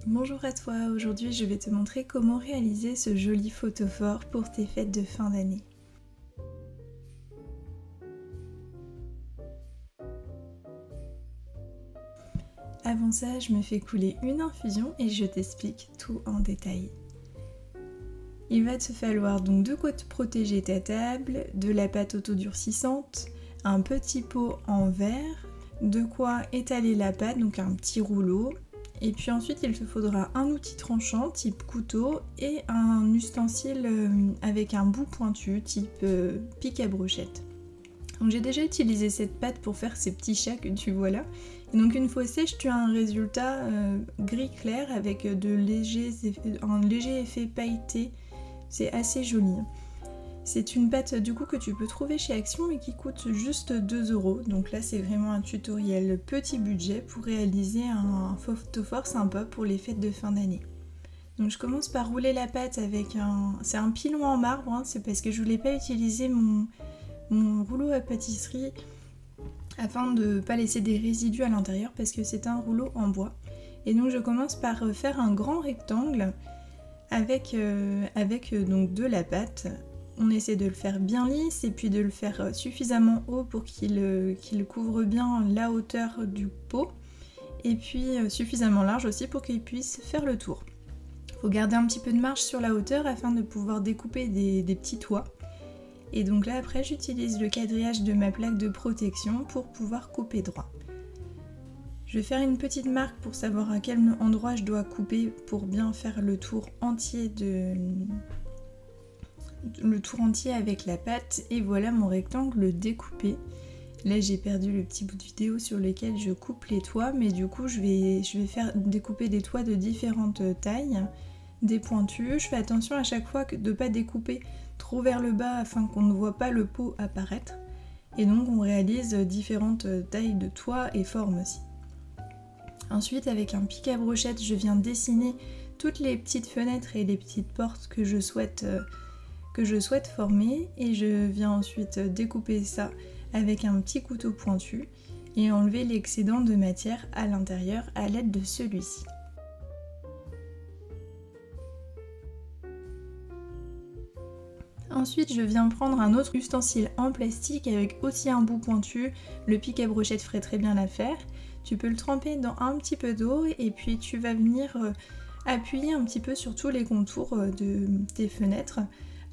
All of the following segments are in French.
Bonjour à toi, aujourd'hui je vais te montrer comment réaliser ce joli photophore pour tes fêtes de fin d'année. Avant ça, je me fais couler une infusion et je t'explique tout en détail. Il va te falloir donc de quoi te protéger ta table, de la pâte autodurcissante, un petit pot en verre, de quoi étaler la pâte, donc un petit rouleau. Et puis ensuite il te faudra un outil tranchant type couteau et un ustensile avec un bout pointu type pic à brochette. Donc j'ai déjà utilisé cette pâte pour faire ces petits chats que tu vois là. Et donc une fois sèche, tu as un résultat gris clair avec un léger effet pailleté. C'est assez joli. C'est une pâte du coup que tu peux trouver chez Action et qui coûte juste 2 €. Donc là c'est vraiment un tutoriel petit budget pour réaliser un photophore sympa pour les fêtes de fin d'année. Donc je commence par rouler la pâte avec c'est un pilon en marbre, hein, c'est parce que je voulais pas utiliser mon rouleau à pâtisserie afin de ne pas laisser des résidus à l'intérieur parce que c'est un rouleau en bois. Et donc je commence par faire un grand rectangle avec donc de la pâte. On essaie de le faire bien lisse et puis de le faire suffisamment haut pour qu'il couvre bien la hauteur du pot et puis suffisamment large aussi pour qu'il puisse faire le tour. Il faut garder un petit peu de marge sur la hauteur afin de pouvoir découper des petits toits. Et donc là après j'utilise le quadrillage de ma plaque de protection pour pouvoir couper droit. Je vais faire une petite marque pour savoir à quel endroit je dois couper pour bien faire le tour entier avec la pâte. Et voilà mon rectangle découpé. Là j'ai perdu le petit bout de vidéo sur lequel je coupe les toits, mais du coup je vais faire découper des toits de différentes tailles, des pointus. Je fais attention à chaque fois de ne pas découper trop vers le bas afin qu'on ne voit pas le pot apparaître. Et donc on réalise différentes tailles de toits et formes aussi. Ensuite avec un pic à brochette je viens dessiner toutes les petites fenêtres et les petites portes que je souhaite former, et je viens ensuite découper ça avec un petit couteau pointu et enlever l'excédent de matière à l'intérieur à l'aide de celui-ci. Ensuite je viens prendre un autre ustensile en plastique avec aussi un bout pointu, le pic à brochette ferait très bien l'affaire. Tu peux le tremper dans un petit peu d'eau et puis tu vas venir appuyer un petit peu sur tous les contours de tes fenêtres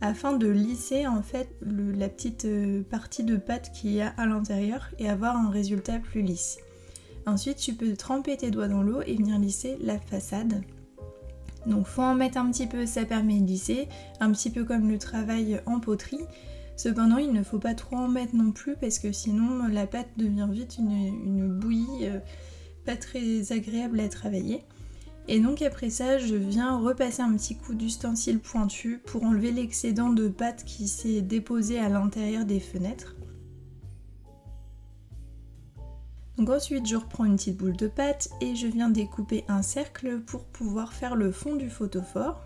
afin de lisser en fait la petite partie de pâte qu'il y a à l'intérieur et avoir un résultat plus lisse. Ensuite tu peux tremper tes doigts dans l'eau et venir lisser la façade. Donc faut en mettre un petit peu, ça permet de lisser, un petit peu comme le travail en poterie. Cependant il ne faut pas trop en mettre non plus parce que sinon la pâte devient vite une bouillie pas très agréable à travailler. Et donc après ça je viens repasser un petit coup d'ustensile pointu pour enlever l'excédent de pâte qui s'est déposé à l'intérieur des fenêtres. Donc ensuite je reprends une petite boule de pâte et je viens découper un cercle pour pouvoir faire le fond du photophore.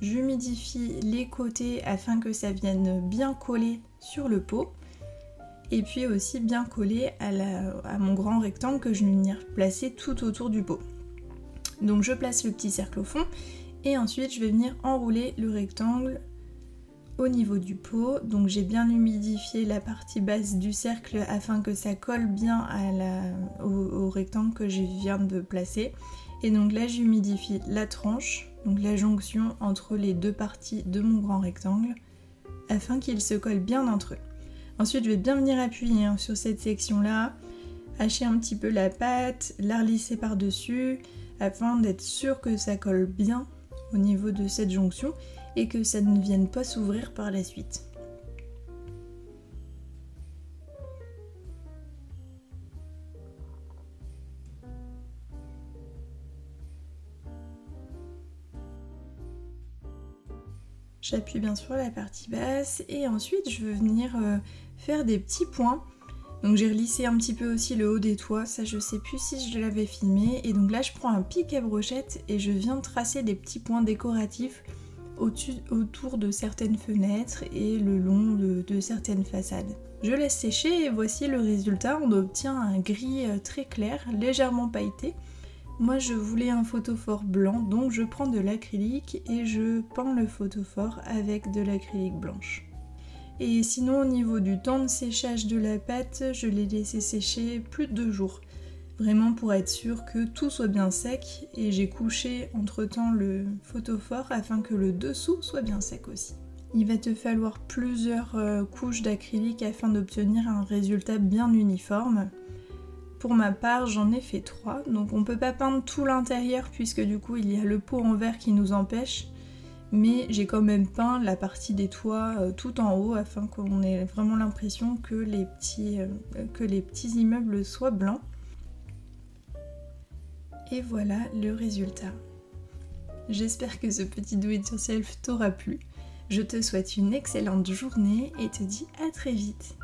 J'humidifie les côtés afin que ça vienne bien coller sur le pot et puis aussi bien coller à mon grand rectangle que je vais venir placer tout autour du pot. Donc je place le petit cercle au fond et ensuite je vais venir enrouler le rectangle au niveau du pot. Donc j'ai bien humidifié la partie basse du cercle afin que ça colle bien au rectangle que je viens de placer. Et donc là j'humidifie la tranche, donc la jonction entre les deux parties de mon grand rectangle, afin qu'ils se collent bien entre eux. Ensuite je vais bien venir appuyer sur cette section là, hacher un petit peu la pâte, la relisser par dessus, afin d'être sûr que ça colle bien au niveau de cette jonction et que ça ne vienne pas s'ouvrir par la suite. J'appuie bien sur la partie basse et ensuite je veux venir faire des petits points Donc j'ai relissé un petit peu aussi le haut des toits, ça je sais plus si je l'avais filmé. Et donc là je prends un pic à brochette et je viens de tracer des petits points décoratifs autour de certaines fenêtres et le long de certaines façades. Je laisse sécher et voici le résultat. On obtient un gris très clair, légèrement pailleté. Moi je voulais un photophore blanc, donc je prends de l'acrylique et je peins le photophore avec de l'acrylique blanche. Et sinon au niveau du temps de séchage de la pâte, je l'ai laissé sécher plus de 2 jours. Vraiment pour être sûr que tout soit bien sec, et j'ai couché entre temps le photophore afin que le dessous soit bien sec aussi. Il va te falloir plusieurs couches d'acrylique afin d'obtenir un résultat bien uniforme. Pour ma part j'en ai fait 3, donc on peut pas peindre tout l'intérieur puisque du coup il y a le pot en verre qui nous empêche, mais j'ai quand même peint la partie des toits tout en haut afin qu'on ait vraiment l'impression que les petits immeubles soient blancs. Et voilà le résultat. J'espère que ce petit do it yourself t'aura plu. Je te souhaite une excellente journée et te dis à très vite.